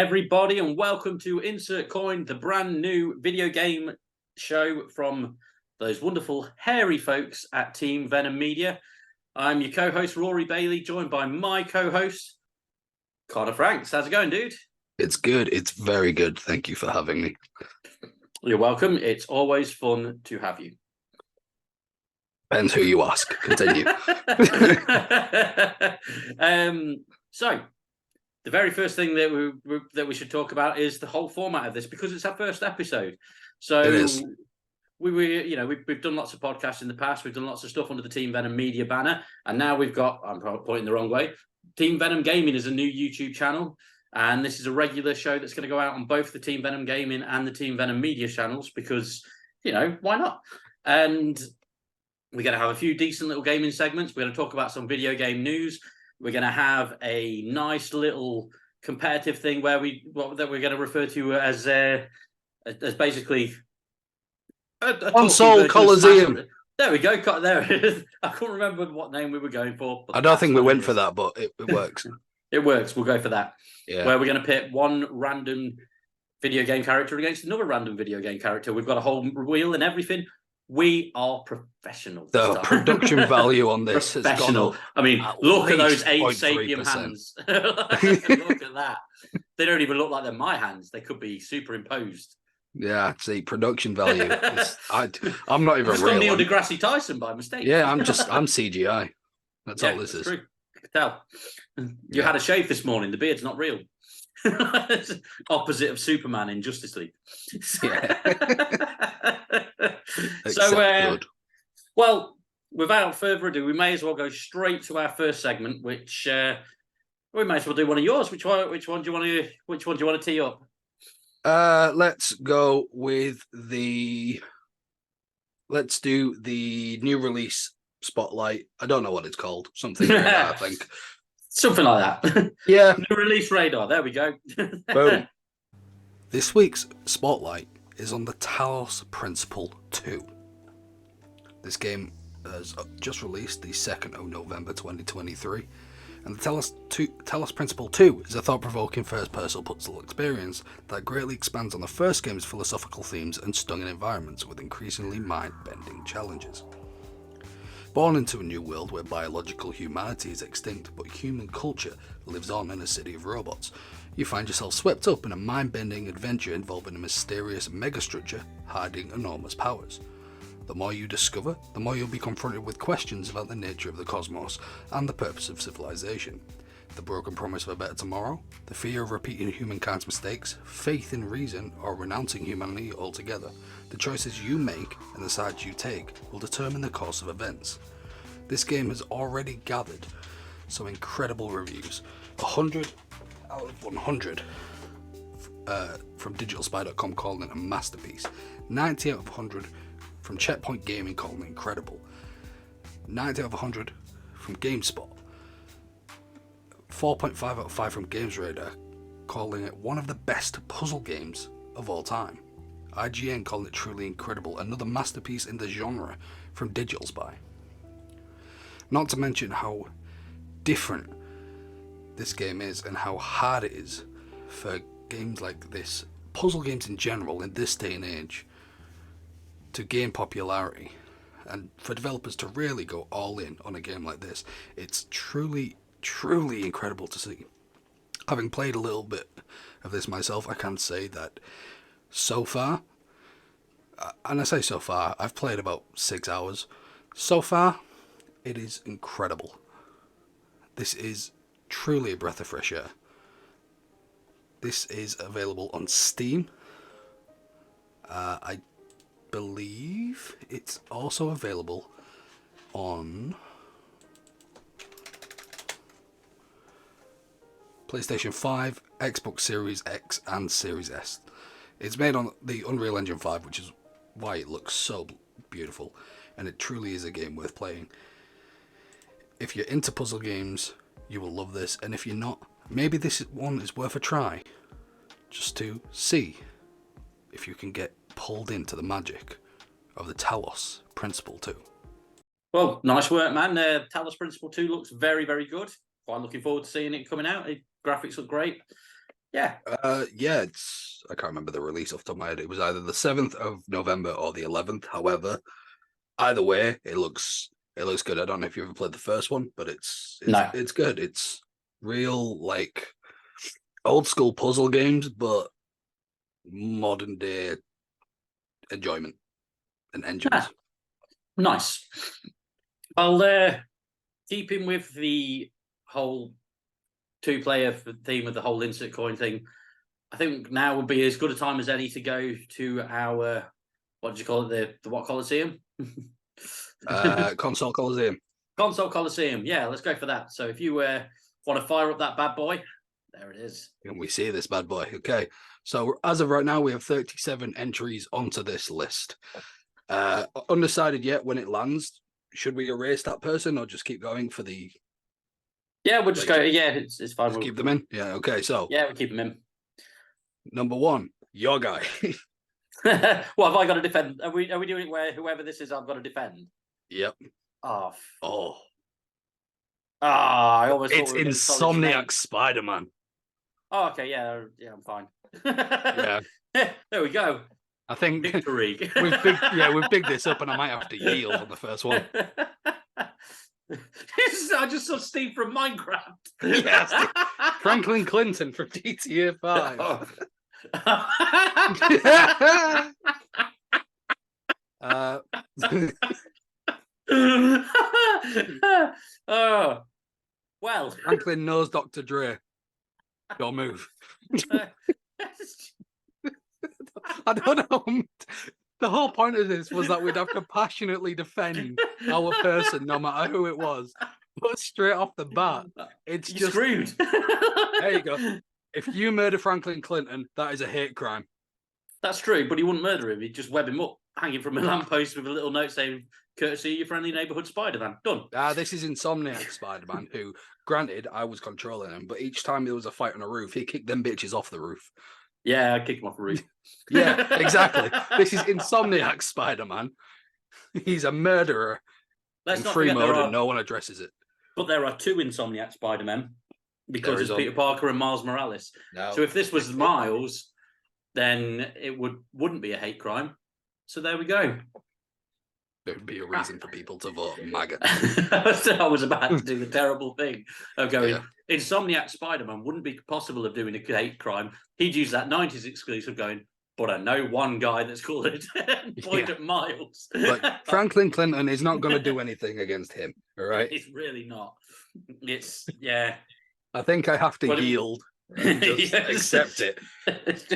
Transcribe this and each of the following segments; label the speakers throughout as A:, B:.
A: everybody, and welcome to Insert Coin, the brand new video game show from those wonderful hairy folks at Team Venom Media. I'm your co-host, Rory Bailey, joined by my co-host, Connor Franks. How's it going, dude?
B: It's good. It's very good. Thank you for having me.
A: You're welcome. It's always fun to have you.
B: Depends who you ask. Continue.
A: So, the very first thing that we should talk about is the whole format of this, because it's our first episode. So
B: It is.
A: we've done lots of podcasts in the past. We've done lots of stuff under the Team Venom Media banner, and now we've got, I'm probably pointing the wrong way, Team Venom Gaming is a new YouTube channel, and this is a regular show that's going to go out on both the Team Venom Gaming and the Team Venom Media channels because, why not? And we're going to have a few decent little gaming segments. We're going to talk about some video game news. We're going to have a nice little competitive thing where that we're going to refer to as basically a
B: Console Coliseum.
A: There we go. There it is. I couldn't remember what name we were going for.
B: I don't think we went for that, but it works.
A: It works. We'll go for that.
B: Yeah.
A: Where we're going to pit one random video game character against another random video game character. We've got a whole wheel and everything. We are professional.
B: The production value on this is
A: professional. I mean, look at those 8 Sapien hands. Look at that. They don't even look like they're my hands. They could be superimposed.
B: Yeah, see, production value. I'm not even real.
A: Neil deGrasse Tyson by mistake.
B: Yeah, I'm CGI. That's all this is.
A: True. I can tell. You had a shave this morning. The beard's not real. Opposite of Superman in Justice League. Well, without further ado, we may as well go straight to our first segment, which we may as well do one of yours. Which one do you want to tee up?
B: Let's go with let's do the new release spotlight. I don't know what it's called. Something like that, I think.
A: Something like that.
B: Yeah.
A: New release radar. There we go.
B: Boom. This week's spotlight is on the Talos Principle 2. This game has just released the 2nd of November 2023, and the Talos Principle 2 is a thought-provoking first-person puzzle experience that greatly expands on the first game's philosophical themes and stunning environments with increasingly mind-bending challenges. Born into a new world where biological humanity is extinct but human culture lives on in a city of robots, you find yourself swept up in a mind-bending adventure involving a mysterious megastructure hiding enormous powers. The more you discover, the more you'll be confronted with questions about the nature of the cosmos and the purpose of civilization. The broken promise of a better tomorrow, the fear of repeating humankind's mistakes, faith in reason, or renouncing humanity altogether. The choices you make and the sides you take will determine the course of events. This game has already gathered some incredible reviews. 100 out of 100 from digitalspy.com calling it a masterpiece. 90 out of 100 from Checkpoint Gaming calling it incredible. 90 out of 100 from GameSpot. 4.5 out of 5 from GamesRadar calling it one of the best puzzle games of all time. IGN calling it truly incredible, another masterpiece in the genre from Digital Spy. Not to mention how different this game is and how hard it is for games like this, puzzle games in general in this day and age, to gain popularity, and for developers to really go all in on a game like this. It's truly incredible to see. Having played a little bit of this myself, I can say that so far, and I say so far, I've played about 6 hours. So far, it is incredible. This is truly a breath of fresh air. This is available on Steam. I believe it's also available on PlayStation 5, Xbox Series X and Series S. It's made on the Unreal Engine 5, which is why it looks so beautiful, and it truly is a game worth playing. If you're into puzzle games, you will love this, and if you're not, maybe this one is worth a try, just to see if you can get pulled into the magic of the Talos Principle 2.
A: Well, nice work, man. Talos Principle 2 looks very, very good. I'm looking forward to seeing it coming out. The graphics look great. Yeah.
B: Yeah, I can't remember the release off the top of my head. It was either the 7th of November or the 11th. However, either way, it looks good. I don't know if you ever played the first one, but it's
A: No.
B: it's good. It's real like old school puzzle games, but modern day enjoyment and engines.
A: Ah, nice. Well, keeping with the whole two-player theme of the whole instant coin thing, I think now would be as good a time as any to go to our, what do you call it, the what Coliseum?
B: Console Coliseum.
A: Console Coliseum. Yeah, let's go for that. So if you want to fire up that bad boy, there it is.
B: And we see this bad boy. Okay. So as of right now, we have 37 entries onto this list. Undecided yet when it lands. Should we erase that person or just keep going for the...
A: Yeah, we'll just go. Yeah, it's fine.
B: We'll keep them in? Yeah, okay. So...
A: Yeah, we'll keep them in.
B: Number 1, your guy.
A: What have I got to defend? Are we doing it where whoever this is, I've got to defend?
B: Yep.
A: Oh. I almost
B: it's Insomniac Spider-Man.
A: Oh, okay, yeah, I'm fine.
B: Yeah.
A: There we go.
B: I think
A: victory.
B: we've bigged this up, and I might have to yield on the first one.
A: I just saw Steve from Minecraft.
B: Yes, Franklin Clinton from GTA 5.
A: Oh, well.
B: Franklin knows Dr. Dre. Don't move. I don't know. The whole point of this was that we'd have to passionately defend our person, no matter who it was. But straight off the bat, it's
A: You're
B: just
A: screwed.
B: There you go. If you murder Franklin Clinton, that is a hate crime.
A: That's true, but he wouldn't murder him. He'd just web him up, hanging from a lamppost with a little note saying, "Courtesy your friendly neighbourhood Spider-Man." Done.
B: This is Insomniac Spider-Man, who, granted, I was controlling him, but each time there was a fight on a roof, he kicked them bitches off the roof.
A: Yeah, I kicked him off the roof.
B: Yeah, exactly. This is Insomniac Spider-Man. He's a murderer.
A: Let's not
B: free
A: forget
B: mode, and no one addresses it.
A: But there are 2 Insomniac Spider-Men because it's Peter Parker and Miles Morales.
B: No.
A: So if this was Miles, then it wouldn't be a hate crime. So there we go.
B: There would be a reason for people to vote MAGA.
A: I was about to do the terrible thing of going, Insomniac Spider-Man wouldn't be possible of doing a hate crime. He'd use that 90s exclusive going, but I know one guy that's called it and point at Miles.
B: Like, Franklin Clinton is not going to do anything against him, all right?
A: It's really not. It's, yeah.
B: I think I have to yield and just accept it.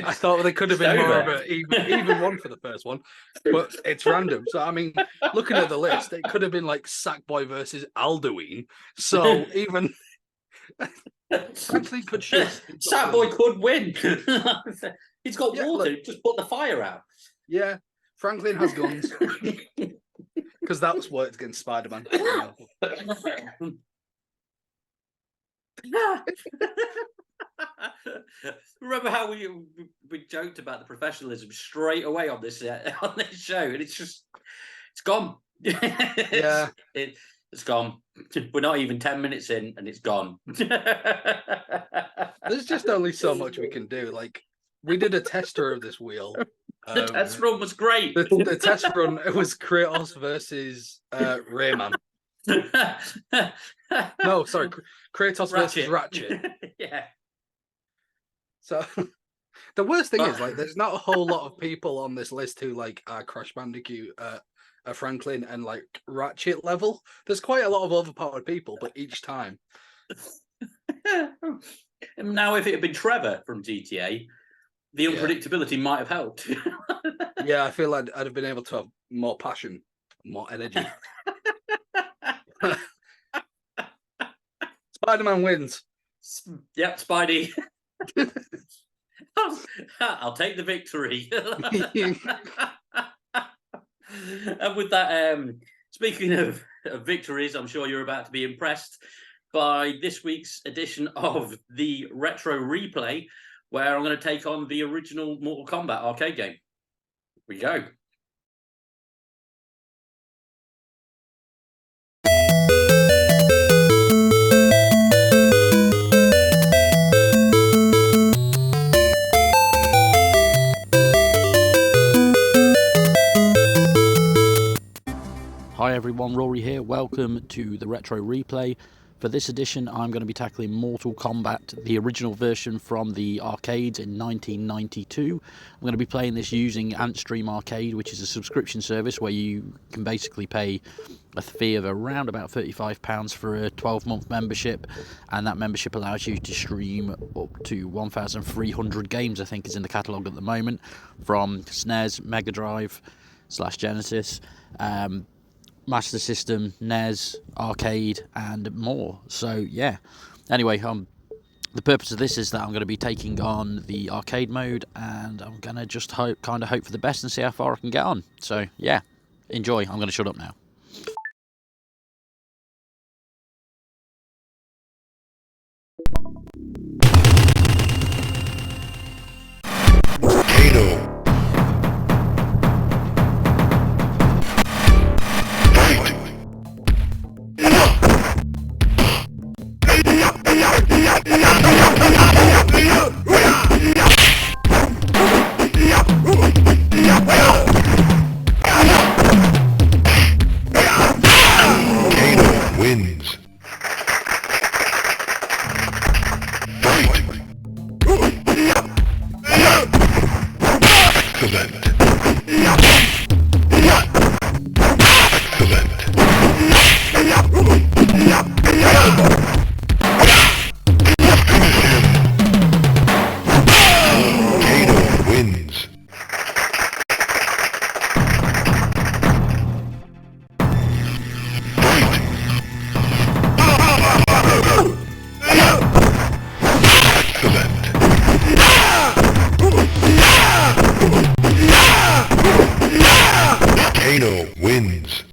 B: I thought there could have been more of an even one for the first one, but it's random. So, I mean, looking at the list, it could have been like Sackboy versus Alduin. So, even... Franklin could shoot.
A: Sackboy could win. He's got water. Just put the fire out.
B: Yeah, Franklin has guns. Because that's what it's against Spider-Man.
A: Remember how we joked about the professionalism straight away on this show, and it's gone.
B: Yeah,
A: it's gone. We're not even 10 minutes in, and it's gone.
B: There's just only so much we can do. Like, we did a tester of this wheel.
A: The test run was great.
B: The test run, it was Kratos versus Rayman. No, sorry, Kratos versus Ratchet.
A: Yeah.
B: So the worst thing is, like, there's not a whole lot of people on this list who like are Crash Bandicoot, Franklin, and like Ratchet level. There's quite a lot of overpowered people, but each time.
A: Now, if it had been Trevor from GTA, the unpredictability might have helped.
B: Yeah, I feel like I'd have been able to have more passion, more energy. Spider-Man wins.
A: Yep, Spidey. I'll take the victory. And with that, speaking of victories, I'm sure you're about to be impressed by this week's edition of the Retro Replay, where I'm going to take on the original Mortal Kombat arcade game. Here we go.
C: everyone, Rory here. Welcome to the Retro Replay. For this edition, I'm going to be tackling Mortal Kombat, the original version from the arcades in 1992. I'm going to be playing this using Antstream Arcade, which is a subscription service where you can basically pay a fee of around about £35 for a 12-month membership, and that membership allows you to stream up to 1,300 games, I think is in the catalogue at the moment, from SNES, Mega Drive / Genesis, Master System, NES, arcade, and more. So yeah, anyway, the purpose of this is that I'm going to be taking on the arcade mode, and I'm going to just hope for the best and see how far I can get on. So yeah, enjoy. I'm going to shut up now.
D: Kano. Wins. Kano wins.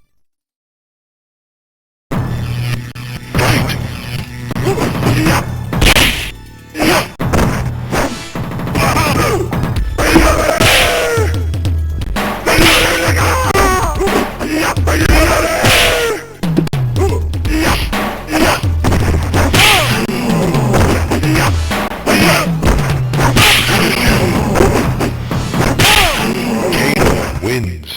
D: Wins.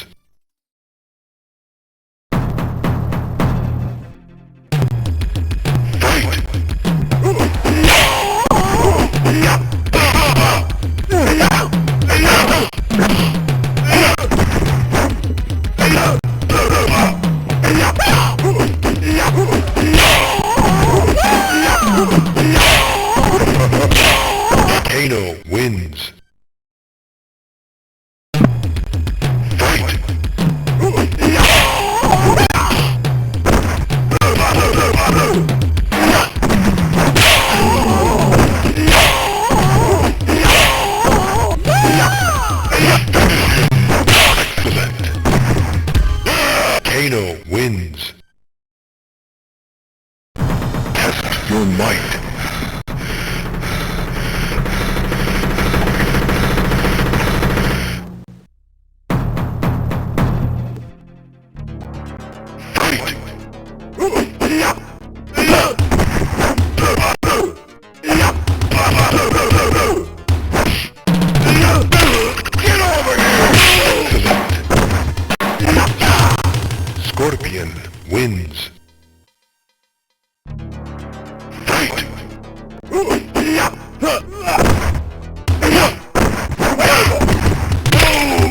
D: Kano wins. Kano wins. Test your might. Scorpion wins. Fight!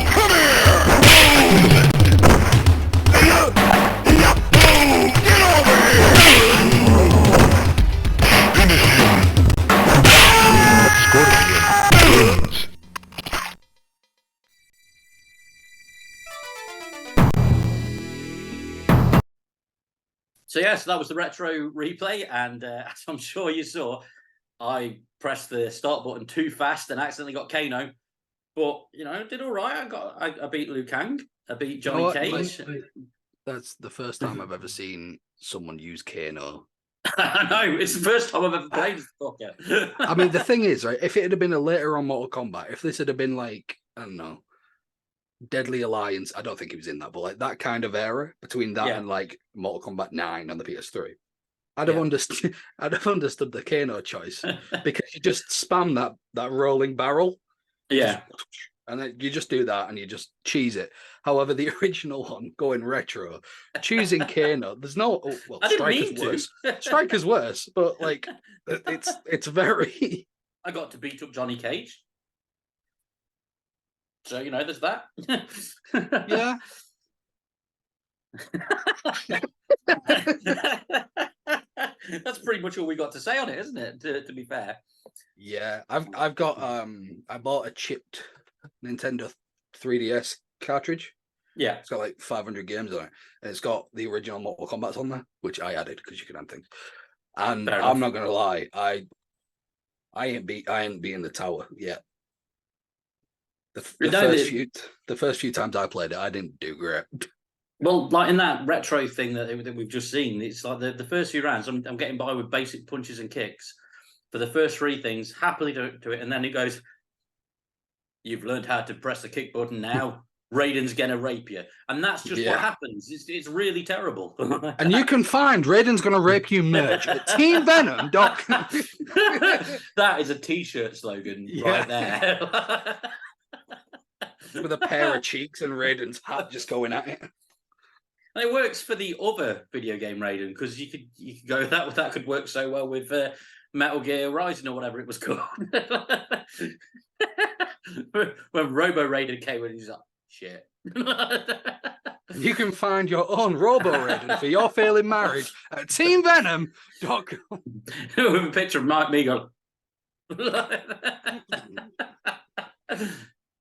D: Come here! Get over here! Finish him! Scorpion wins.
A: So yeah, so that was the retro replay, and as I'm sure you saw, I pressed the start button too fast and accidentally got Kano. But you know, did all right. I beat Liu Kang. I beat Johnny Cage.
B: That's the first time I've ever seen someone use Kano.
A: I know, it's the first time I've ever played this fucker.
B: I mean, the thing is, right, if it had been a later on Mortal Kombat, if this had been like, I don't know, Deadly Alliance, I don't think he was in that, but like that kind of era between that and like Mortal Kombat 9 on the PS3, I'd have understood. I'd have understood the Kano choice because you just spam that rolling barrel.
A: Yeah,
B: And then you just do that and you just cheese it. However, the original one, going retro, choosing Kano, there's no well,
A: I didn't
B: Striker's
A: mean to.
B: worse. Striker's worse, but like it's very
A: I got to beat up Johnny Cage. So, there's that.
B: yeah.
A: That's pretty much all we got to say on it, isn't it? To be fair.
B: Yeah, I've got I bought a chipped Nintendo 3DS cartridge.
A: Yeah.
B: It's got like 500 games on it, and it's got the original Mortal Kombat's on there, which I added because you can add things. And
A: Fair
B: I'm
A: enough.
B: not gonna lie, I ain't be in the tower yet. The first few times I played it, I didn't do great.
A: Well, like in that retro thing that we've just seen, it's like the first few rounds, I'm getting by with basic punches and kicks for the first three things, happily do it, and then it goes, you've learned how to press the kick button now. Raiden's gonna rape you, and that's just what happens. It's really terrible.
B: And you can find Raiden's gonna rape you merch at teamvenom.com.
A: That is a t-shirt slogan right there.
B: With a pair of cheeks and Raiden's hat just going at it.
A: And it works for the other video game Raiden, because you could go that could work so well with Metal Gear Rising or whatever it was called. When Robo Raiden came in, he's like, shit.
B: You can find your own Robo Raiden for your failing marriage at teamvenom.com.
A: With a picture of me going.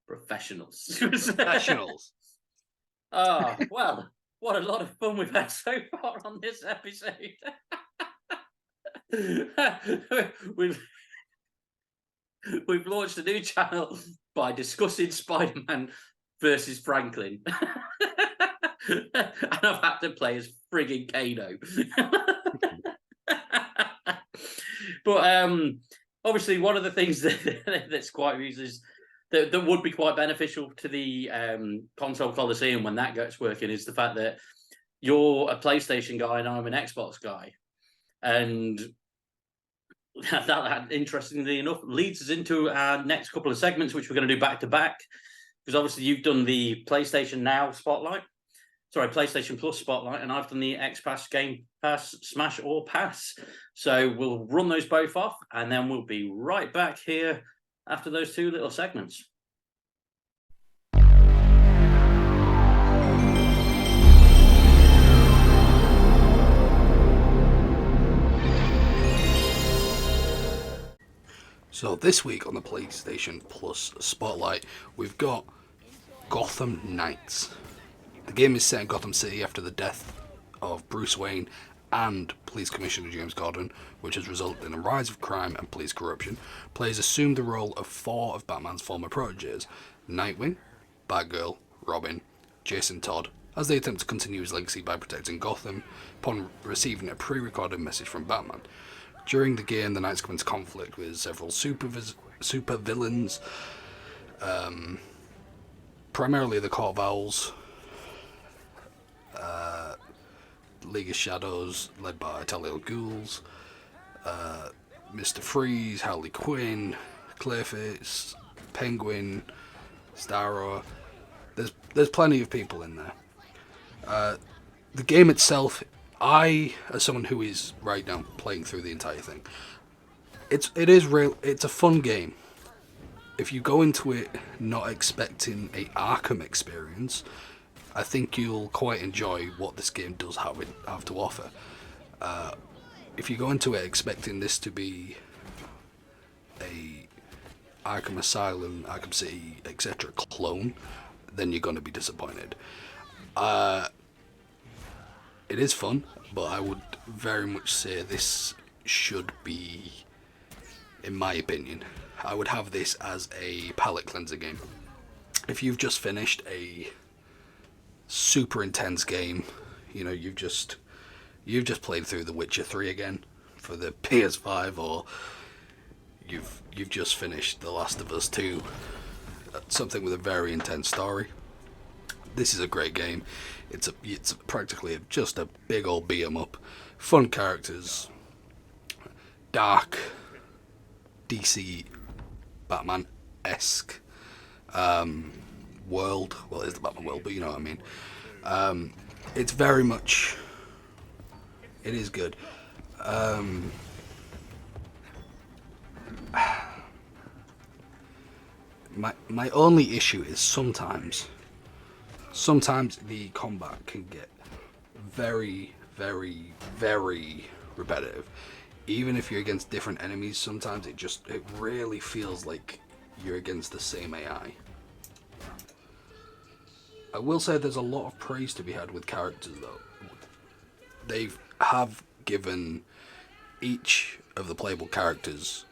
A: Professionals. Oh, well, what a lot of fun we've had so far on this episode. We've launched a new channel by discussing Spider-Man versus Franklin. And I've had to play as frigging Kano. But obviously one of the things that's quite is that would be quite beneficial to the console Coliseum when that gets working is the fact that you're a PlayStation guy and I'm an Xbox guy. And that interestingly enough, leads us into our next couple of segments, which we're going to do back to back. Because obviously you've done the PlayStation Plus Spotlight, and I've done the X Pass Game Pass Smash or Pass. So we'll run those both off, and then we'll be right back here after those two little segments.
B: So this week on the PlayStation Plus Spotlight, we've got Gotham Nights. The game is set in Gotham City after the death of Bruce Wayne and Police Commissioner James Gordon, which has resulted in a rise of crime and police corruption. Players assume the role of four of Batman's former proteges: Nightwing, Batgirl, Robin, Jason Todd, as they attempt to continue his legacy by protecting Gotham upon receiving a pre-recorded message from Batman. During the game, the Knights come into conflict with several super villains, primarily the Court of Owls, League of Shadows, led by Talos Ghouls, Mr. Freeze, Harley Quinn, Clayface, Penguin, Starro. There's plenty of people in there. The game itself, I, as someone who is right now playing through the entire thing, it's a fun game. If you go into it not expecting a Arkham experience, I think you'll quite enjoy what this game does have to offer. If you go into it expecting this to be a Arkham Asylum, Arkham City, etc. clone, then you're going to be disappointed. It is fun, but I would very much say this should be, in my opinion, I would have this as a palate cleanser game. If you've just finished a super intense game, you've just played through The Witcher 3 again for the PS5, or you've just finished The Last of Us 2, something with a very intense story. This is a great game. It's practically just a big old beat 'em up. Fun characters, dark, DC, Batman-esque. world. Well, it's the Batman world, but you know what I mean. It's very much. It is good. My only issue is sometimes the combat can get very, very, very repetitive. Even if you're against different enemies, sometimes it really feels like you're against the same AI. I will say there's a lot of praise to be had with characters though. They have given each of the playable characters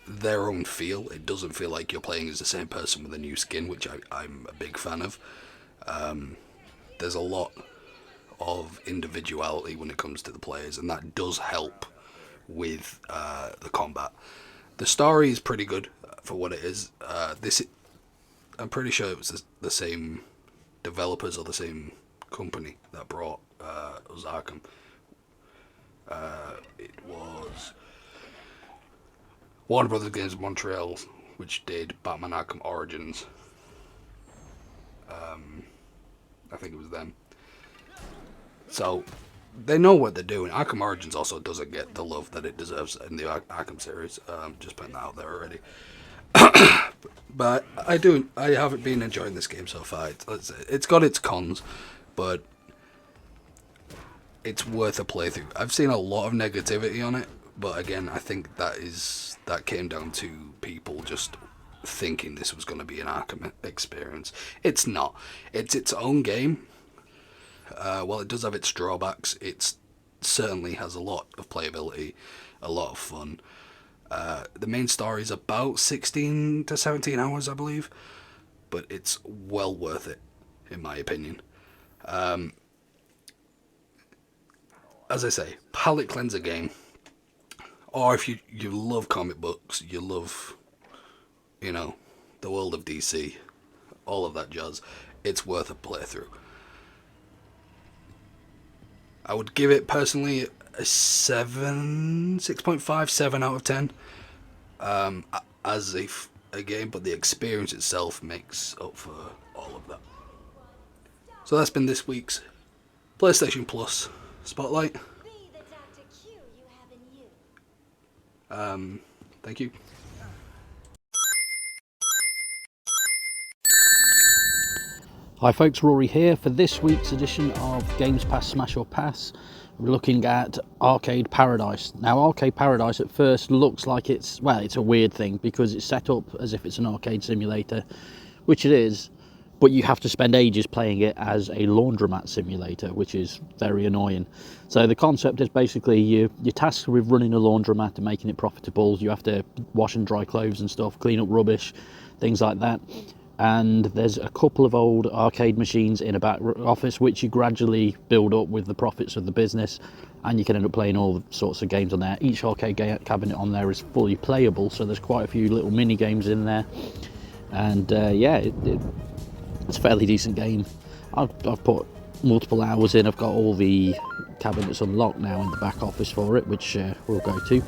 B: their own feel. It doesn't feel like you're playing as the same person with a new skin, which I'm a big fan of. There's a lot of individuality when it comes to the players, and that does help with the combat. The story is pretty good for what it is. I'm pretty sure it was the same developers or the same company that brought us Arkham. It was Warner Brothers Games Montreal, which did Batman Arkham Origins. I think it was them. So they know what they're doing. Arkham Origins also doesn't get the love that it deserves in the Arkham series. Just putting that out there already. But I haven't been enjoying this game so far. It's got its cons, but it's worth a playthrough. I've seen a lot of negativity on it, but again, I think that came down to people just thinking this was going to be an Arkham experience. It's not. It's its own game. While it does have its drawbacks, it certainly has a lot of playability, a lot of fun. The main story is about 16 to 17 hours, I believe, but it's well worth it, in my opinion. As I say, palate cleanser game. Or if you love comic books, you love, the world of DC, all of that jazz, it's worth a playthrough. I would give it personally a 6.5, 7 out of 10 as a game, but the experience itself makes up for all of that. So that's been this week's PlayStation Plus Spotlight. Thank you.
C: Hi folks, Rory here. For this week's edition of Games Pass Smash or Pass, we're looking at Arcade Paradise. Now Arcade Paradise at first looks like it's a weird thing because it's set up as if it's an arcade simulator, which it is, but you have to spend ages playing it as a laundromat simulator, which is very annoying. So the concept is basically you're tasked with running a laundromat and making it profitable. You have to wash and dry clothes and stuff, clean up rubbish, things like that. And there's a couple of old arcade machines in a back office which you gradually build up with the profits of the business, and you can end up playing all sorts of games on there. Each arcade cabinet on there is fully playable, so there's quite a few little mini games in there, and it's a fairly decent game. I've put multiple hours in. I've got all the cabinets unlocked now in the back office for it, which we'll go to,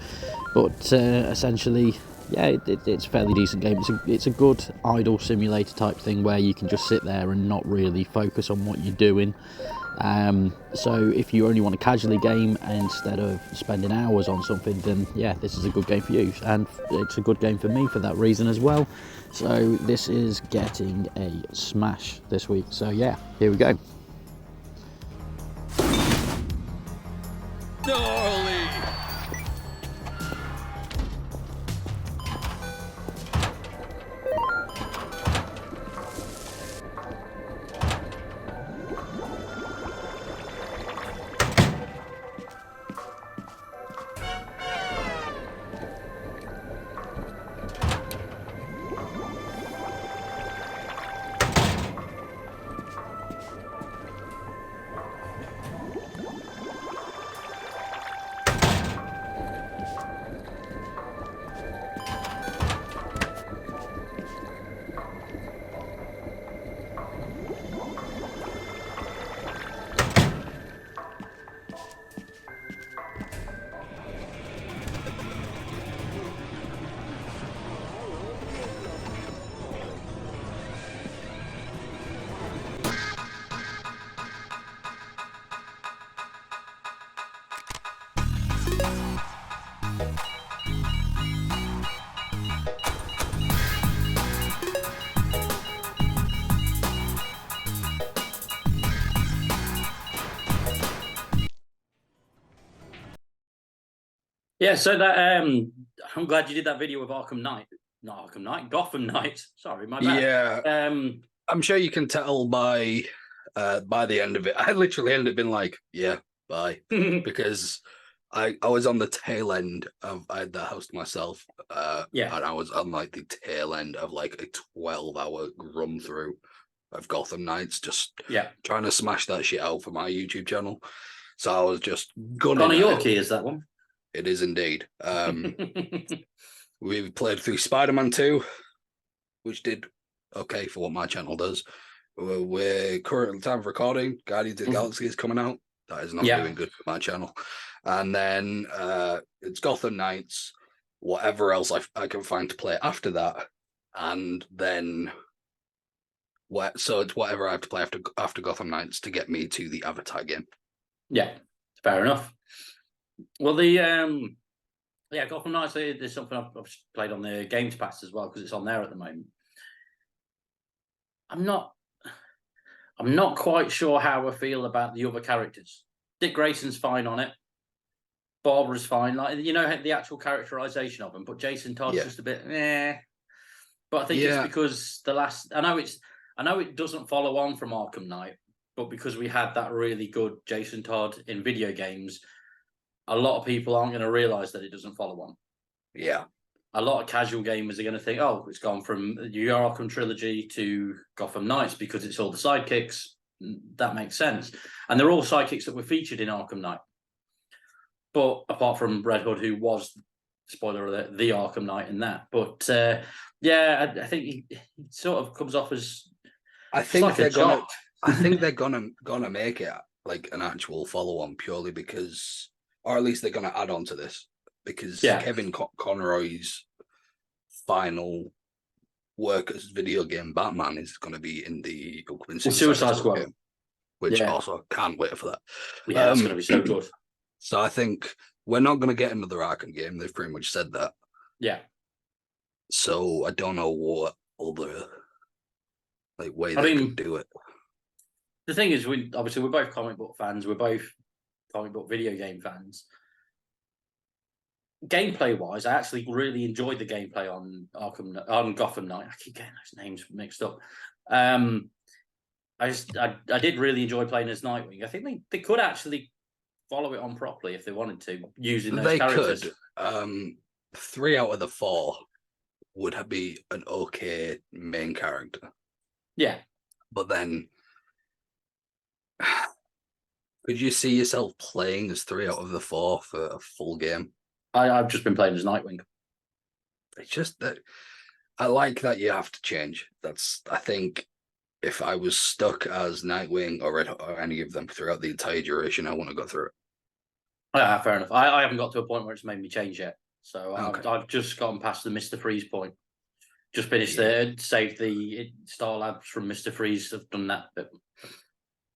C: but essentially, yeah, it's a fairly decent game. It's a good idle simulator type thing where you can just sit there and not really focus on what you're doing. So if you only want to casually game instead of spending hours on something, then yeah, this is a good game for you, and it's a good game for me for that reason as well. So this is getting a smash this week. So yeah, here we go.
A: Yeah, so that I'm glad you did that video of Arkham Knight. Not Arkham Knight, Gotham Nights. Sorry, my bad.
B: Yeah, I'm sure you can tell by the end of it. I literally ended up being like, yeah, bye, because I was on the tail end of I had the house to myself.
A: Yeah.
B: And I was on like the tail end of like a 12-hour run through of Gotham Nights, just trying to smash that shit out for my YouTube channel. So I was just gunning.
A: Connor Yorkie is that one?
B: It is indeed. We've played through Spider-Man 2, which did okay for what my channel does. We're currently, time of recording, Guardians of the Galaxy is coming out. That is not doing good for my channel. And then it's Gotham Nights, whatever else I can find to play after that. And then so it's whatever I have to play after Gotham Nights to get me to the Avatar game.
A: Yeah, fair enough. Well, the Gotham Knights, there's something I've played on the Games Pass as well because it's on there at the moment. I'm not quite sure how I feel about the other characters. Dick Grayson's fine on it. Barbara's fine, like the actual characterization of them. But Jason Todd's just a bit, But I think it's because I know it doesn't follow on from Arkham Knight, but because we had that really good Jason Todd in video games, a lot of people aren't going to realize that it doesn't follow on.
B: Yeah.
A: A lot of casual gamers are going to think, oh, it's gone from your Arkham trilogy to Gotham Knights because it's all the sidekicks. That makes sense. And they're all sidekicks that were featured in Arkham Knight. But apart from Red Hood, who was, spoiler alert, the Arkham Knight in that. But I think it sort of comes off as
B: I think
A: like
B: they're gonna make it like an actual follow-on purely because, or at least they're gonna add on to this because Kevin Conroy's final work as video game Batman is going to be in the
A: Suicide Squad
B: game, which also can't wait for that.
A: Yeah, that's going to be so good.
B: So I think we're not going to get another Arkham game. They've pretty much said that.
A: Yeah.
B: So I don't know what other way they can do it.
A: The thing is, we're both comic book fans. We're both comic book video game fans. Gameplay wise, I actually really enjoyed the gameplay on Gotham Knight. I keep getting those names mixed up. I did really enjoy playing as Nightwing. I think they could actually follow it on properly if they wanted to, using those characters.
B: Could. 3 out of the 4 would be an okay main character.
A: Yeah.
B: But then could you see yourself playing as 3 out of the 4 for a full game?
A: I've just been playing as Nightwing.
B: It's just that I like that you have to change. I think if I was stuck as Nightwing or any of them throughout the entire duration, I want to go through it.
A: Fair enough. I haven't got to a point where it's made me change yet. So I've just gone past the Mr. Freeze point. Just finished saved the Star Labs from Mr. Freeze. I've done that bit.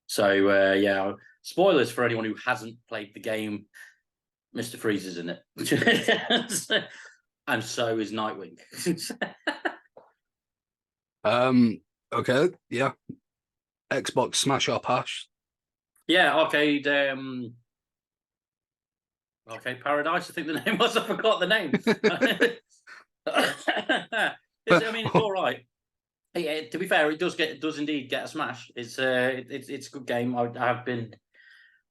A: So, spoilers for anyone who hasn't played the game. Mr. Freeze is in it. And so is Nightwing.
B: Okay, yeah. Xbox Smash or Pass?
A: Yeah, Arcade Paradise, I think the name was. I forgot the name. It's all right. Yeah, to be fair, it does indeed get a smash. It's a good game. I have been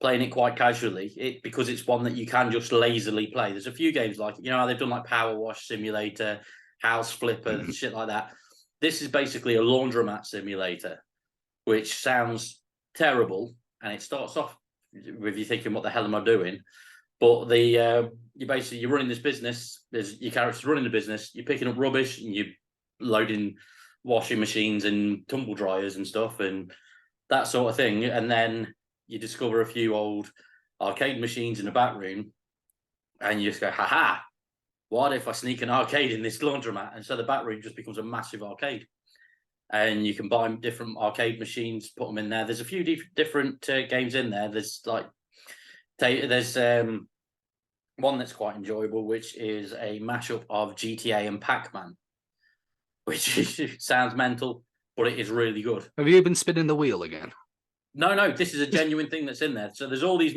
A: playing it quite casually because it's one that you can just lazily play. There's a few games like they've done like Power Wash Simulator, House Flipper, and shit like that. This is basically a laundromat simulator, which sounds terrible, and it starts off with you thinking, "What the hell am I doing?" But you're running this business. There's your character's running the business. You're picking up rubbish and you're loading washing machines and tumble dryers and stuff and that sort of thing. And then you discover a few old arcade machines in the back room, and you just go, "Ha! What if I sneak an arcade in this laundromat?" And so the back room just becomes a massive arcade, and you can buy different arcade machines, put them in there. There's a few different games in there. There's one that's quite enjoyable, which is a mashup of GTA and Pac-Man, which sounds mental, but it is really good.
B: Have you been spinning the wheel again?
A: No, this is a genuine thing that's in there. So there's all these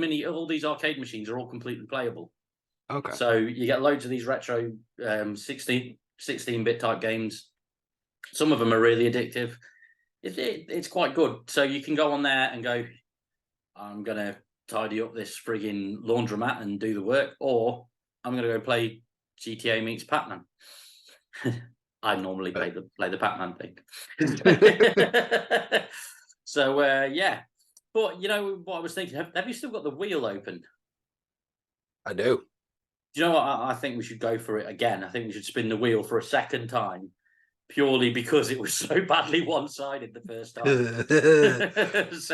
A: arcade machines are all completely playable.
B: Okay.
A: So you get loads of these retro 16-bit type games. Some of them are really addictive. It's quite good. So you can go on there and go, I'm going to tidy up this frigging laundromat and do the work, or I'm going to go play GTA meets Pac-Man. I normally play the Pac-Man thing. So, yeah. But, you know, what I was thinking, have you still got the wheel open?
B: I do.
A: Do you know what? I think we should go for it again. I think we should spin the wheel for a second time, purely because it was so badly one-sided the first time.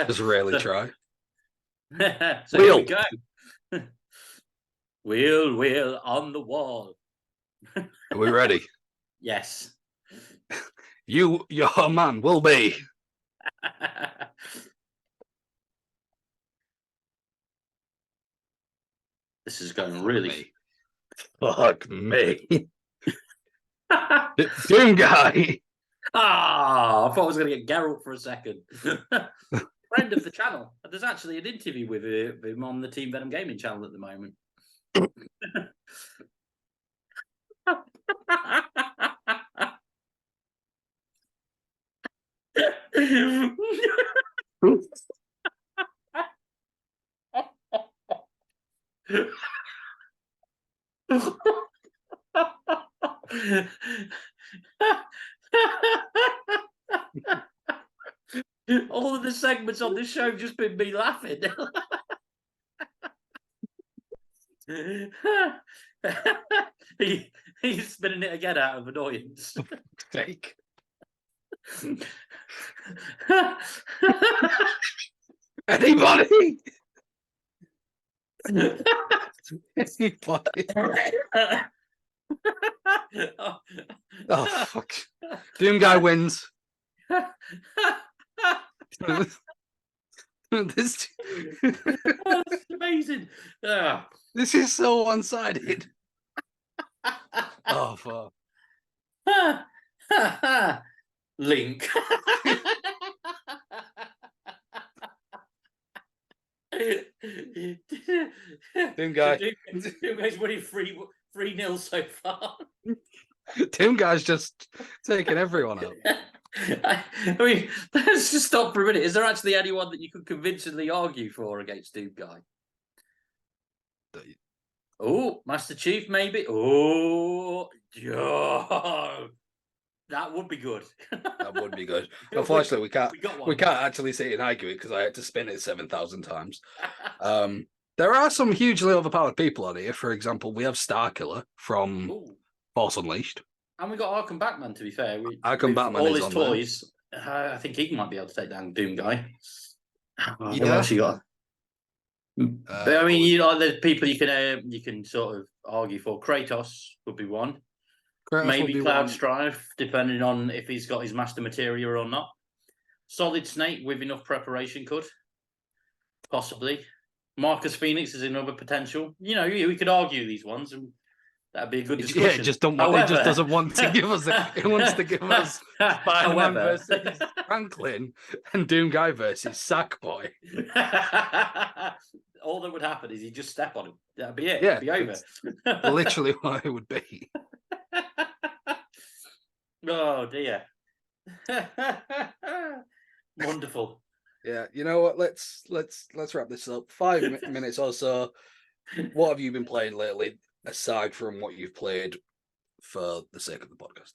B: Just really try.
A: So here we go. Wheel on the wall.
B: Are we ready?
A: Yes.
B: Your man will be.
A: This is going really.
B: Fuck me. Doom guy.
A: I thought I was going to get Geralt for a second. Friend of the channel. There's actually an interview with him on the Team Venom Gaming channel at the moment. All of the segments on this show have just been me laughing. He's spinning it again out of annoyance.
B: Take. Anybody? Oh fuck! Doom guy wins. This
A: That's amazing.
B: This is so one-sided. Oh fuck!
A: Link.
B: Doom guy.
A: Doom guy's winning 3-0 so far.
B: Doom guy's just taking everyone out.
A: I mean, let's just stop for a minute. Is there actually anyone that you could convincingly argue for against Doom Guy? Oh, Master Chief, maybe. Oh, yeah. That would be good.
B: That would be good. Unfortunately, we can't actually sit and argue it because I had to spin it 7,000 times. There are some hugely overpowered people on here. For example, we have Starkiller from Force Unleashed.
A: And we got Arkham Batman, to be fair.
B: Arkham Batman
A: all
B: is
A: his
B: on
A: toys. I think he might be able to take down Doom Guy. Who
B: Yeah.
A: else you got? But I mean, you know, there's people you can sort of argue for. Kratos would be one. Maybe Cloud Strife, depending on if he's got his master materia or not. Solid Snake with enough preparation could. Possibly. Marcus Phoenix is another potential. You know, we could argue these ones, and that'd be a good discussion.
B: Yeah, it just doesn't want to give us it. It wants to give us Spider-Man versus Franklin and Doom Guy versus Sackboy.
A: All that would happen is he'd just step on him. That'd be it.
B: Yeah,
A: it'd be over.
B: Literally what it would be.
A: Oh dear. Wonderful.
B: Yeah, you know what? Let's wrap this up. 5 minutes or so. What have you been playing lately, aside from what you've played for the sake of the podcast?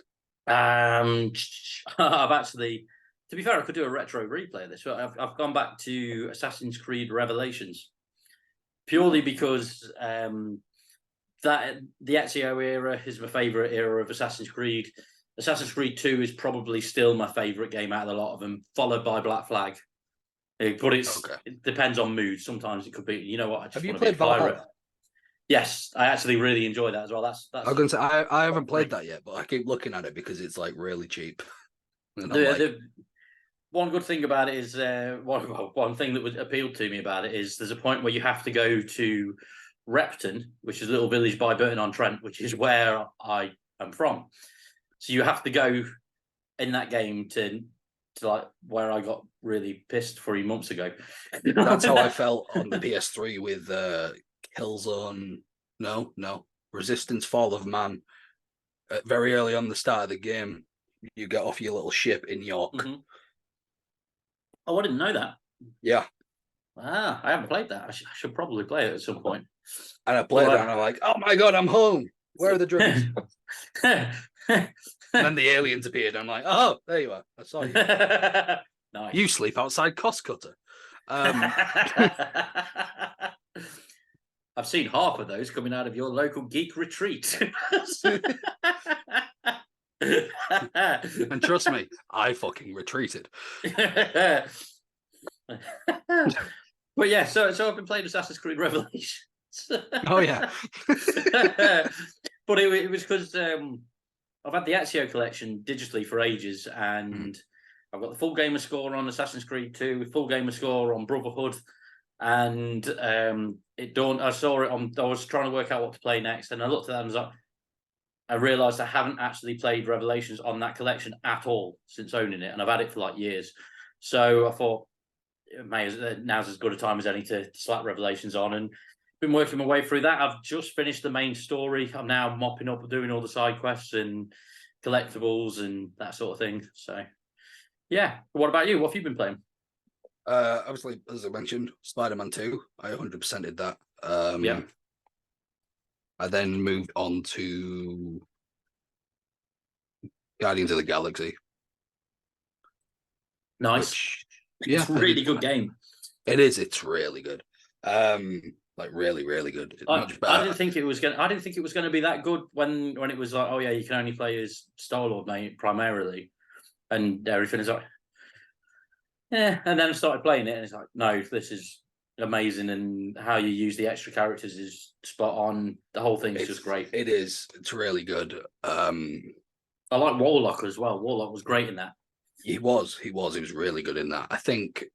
A: I've actually, to be fair, I could do a retro replay of this. I've gone back to Assassin's Creed Revelations purely because that the Ezio era is my favourite era of Assassin's Creed. Assassin's Creed 2 is probably still my favourite game out of the lot of them, followed by Black Flag. But it depends on mood. Sometimes it could be, you know what? I just
B: have you
A: want to be
B: played Valhalla?
A: Yes, I actually really enjoy that as well. That's
B: I was going to say I haven't played that yet, but I keep looking at it because it's like really cheap.
A: The one good thing about it is one thing that was appealed to me about it is there's a point where you have to go to Repton, which is a little village by Burton-on-Trent, which is where I am from. So you have to go in that game to like where I got really pissed 3 months ago.
B: That's how I felt on the PS3 with Killzone No. Resistance Fall of Man. Very early on the start of the game, you get off your little ship in York.
A: Mm-hmm. Oh, I didn't know that.
B: Yeah.
A: Ah, I haven't played that. I should probably play it at some point.
B: And I played it and I'm like, oh my God, I'm home. Where are the drugs? And then the aliens appeared. I'm like, oh, there you are. I saw you.
A: Nice.
B: You sleep outside Cost Cutter.
A: I've seen half of those coming out of your local geek retreat.
B: And trust me, I fucking retreated.
A: But yeah, so I've been playing Assassin's Creed Revelations.
B: Oh yeah.
A: But it was because I've had the Ezio collection digitally for ages, and I've got the full gamer score on Assassin's Creed 2, full gamer score on Brotherhood, and it dawned. I saw it on. I was trying to work out what to play next, and I looked at that and was like, I realised I haven't actually played Revelations on that collection at all since owning it, and I've had it for like years. So I thought now's as good a time as any to slap Revelations on, and been working my way through that. I've just finished the main story. I'm now mopping up, doing all the side quests and collectibles and that sort of thing. So, yeah. What about you? What have you been playing?
B: Obviously, as I mentioned, Spider-Man 2. I 100% did that.
A: Yeah.
B: I then moved on to Guardians of the Galaxy.
A: Nice.
B: Which,
A: it's a really good game.
B: It is. It's really good. Like really, really good.
A: I didn't think it was gonna be that good when it was like, oh yeah, you can only play as Star-Lord, mate, primarily, and everything is like, yeah. And then I started playing it, and it's like, no, this is amazing, and how you use the extra characters is spot on. The whole thing is just great.
B: It is. It's really good.
A: I like Warlock as well. Warlock was great in that.
B: He was really good in that. I think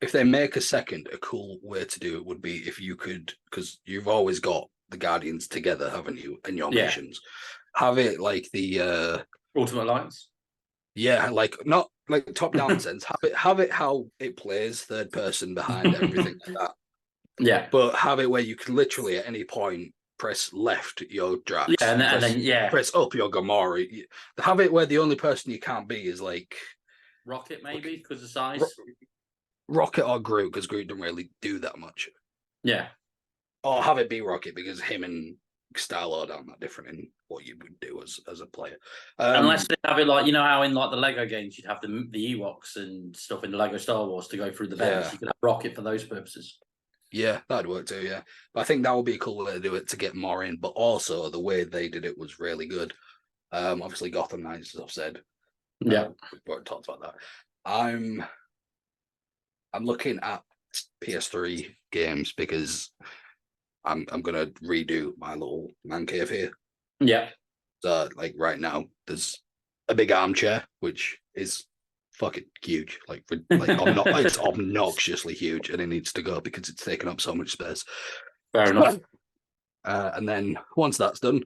B: if they make a second, a cool way to do it would be if you could, because you've always got the Guardians together, haven't you, in your missions? Have it like the
A: Ultimate Alliance.
B: Yeah, like not like top-down sense. Have it how it plays, third person behind everything like that.
A: Yeah,
B: but have it where you can literally at any point press left your Drax.
A: Yeah, and then
B: press up your Gamora. Have it where the only person you can't be is like
A: Rocket, maybe because of size.
B: Rocket or Groot, because Groot don't really do that much.
A: Yeah.
B: Or have it be Rocket, because him and Star-Lord aren't that different in what you would do as a player.
A: Unless they have it like, you know how in like the Lego games you'd have the Ewoks and stuff in the Lego Star Wars to go through the vents. You could have Rocket for those purposes.
B: Yeah, that'd work too, yeah. But I think that would be a cool way to do it to get more in. But also the way they did it was really good. Obviously Gotham Nights, as I've said.
A: Yeah.
B: We've talked about that. I'm looking at PS3 games because I'm gonna redo my little man cave here.
A: Yeah.
B: So like right now, there's a big armchair which is fucking huge. It's obnoxiously huge, and it needs to go because it's taking up so much space.
A: Fair enough.
B: And then once that's done,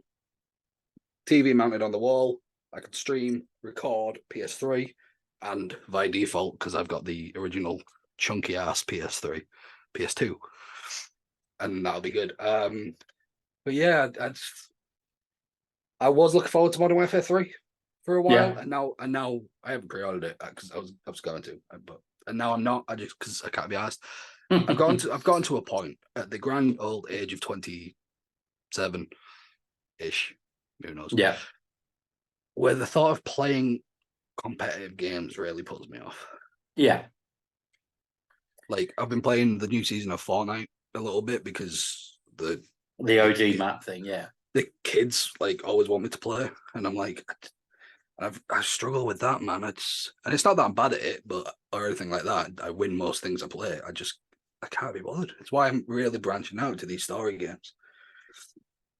B: TV mounted on the wall, I could stream, record PS3, and by default, because I've got the original chunky ass PS2, and that'll be good. But yeah, I was looking forward to Modern Warfare 3 for a while, and now I haven't pre-ordered it because I was going to, and now I'm not. I just because I can't be asked. I've gotten to a point at the grand old age of 27-ish, who knows?
A: Yeah,
B: where the thought of playing competitive games really puts me off.
A: Yeah,
B: like I've been playing the new season of Fortnite a little bit because the
A: OG map thing. Yeah,
B: the kids like always want me to play, and I'm like, I struggle with that, man. And it's not that I'm bad at it, but or anything like that. I win most things I play. I can't be bothered. It's why I'm really branching out to these story games.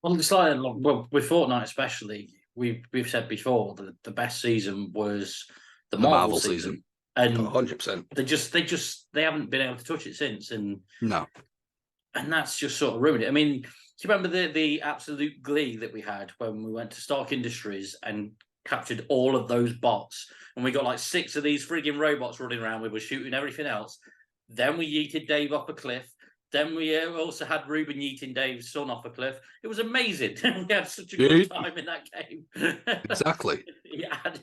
A: Well, it's like with Fortnite especially. We've said before the best season was the Marvel season. And
B: 100%.
A: They haven't been able to touch it since, and that's just sort of ruined it. I mean, do you remember the absolute glee that we had when we went to Stark Industries and captured all of those bots, and we got like 6 of these frigging robots running around. We were shooting everything else. Then we yeeted Dave off a cliff. Then we also had Ruben yeeting Dave's son off a cliff. It was amazing. We had such a good time in that game.
B: Exactly.
A: He had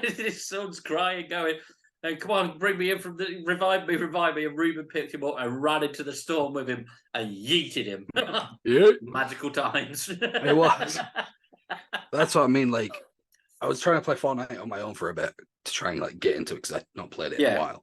A: his son's crying, going, "Hey, come on, bring me in from the revive me. And Ruben picked him up and ran into the storm with him and yeeted him.
B: Yeah.
A: Magical times.
B: It was. That's what I mean. Like, I was trying to play Fortnite on my own for a bit to try and like get into it because I'd not played it in a while.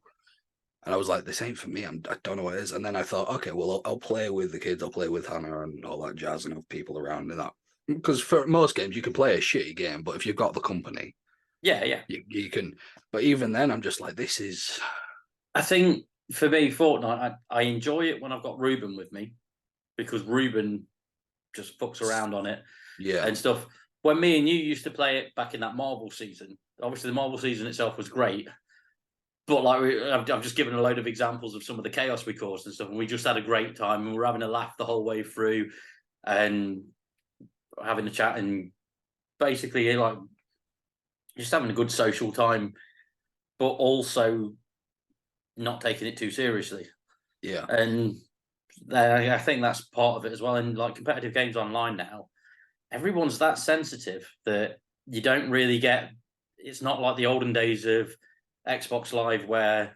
B: And I was like, this ain't for me. I don't know what it is. And then I thought, okay, well, I'll play with the kids. I'll play with Hannah and all that jazz and have people around and that. Because for most games, you can play a shitty game, but if you've got the company,
A: yeah,
B: you can. But even then, I'm just like, this is.
A: I think for me, Fortnite, I enjoy it when I've got Ruben with me because Ruben just fucks around on it and stuff. When me and you used to play it back in that Marvel season, obviously the Marvel season itself was great. But like I'm just giving a load of examples of some of the chaos we caused and stuff, and we just had a great time, and we were having a laugh the whole way through, and having a chat, and basically like just having a good social time, but also not taking it too seriously.
B: Yeah,
A: and I think that's part of it as well. And like competitive games online now, everyone's that sensitive that you don't really get. It's not like the olden days of Xbox Live where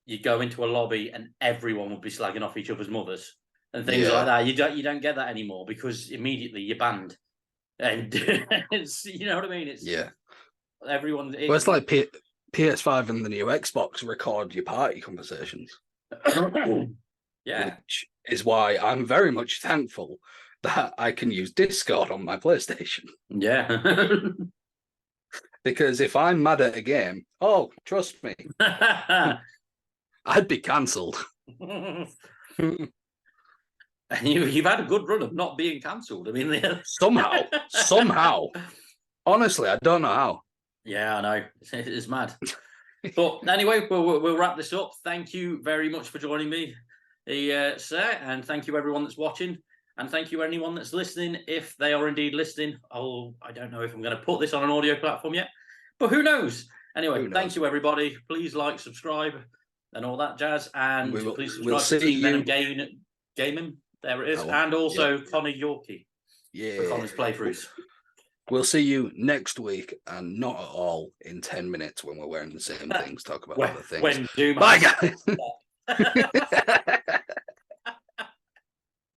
A: you go into a lobby and everyone would be slagging off each other's mothers and things like that. You don't get that anymore because immediately you're banned. And it's, you know what I mean? It's everyone.
B: Well, it's like PS5 and the new Xbox record your party conversations. Which is why I'm very much thankful that I can use Discord on my PlayStation.
A: Yeah.
B: Because if I'm mad at a game, trust me, I'd be cancelled.
A: And you've had a good run of not being cancelled. I mean,
B: somehow. Honestly, I don't know how.
A: Yeah, I know. It's mad. But anyway, we'll wrap this up. Thank you very much for joining me, sir, and thank you everyone that's watching. And thank you anyone that's listening, if they are indeed listening. I don't know if I'm going to put this on an audio platform yet, but who knows? Anyway, thank you everybody. Please like, subscribe, and all that jazz. And please subscribe to Team Venom Gaming. There it is. And also Connor Yorkie for Connor's playthroughs.
B: We'll see you next week, and not at all in 10 minutes when we're wearing the same things, talk about other things.
A: When Doom
B: Bye, guys.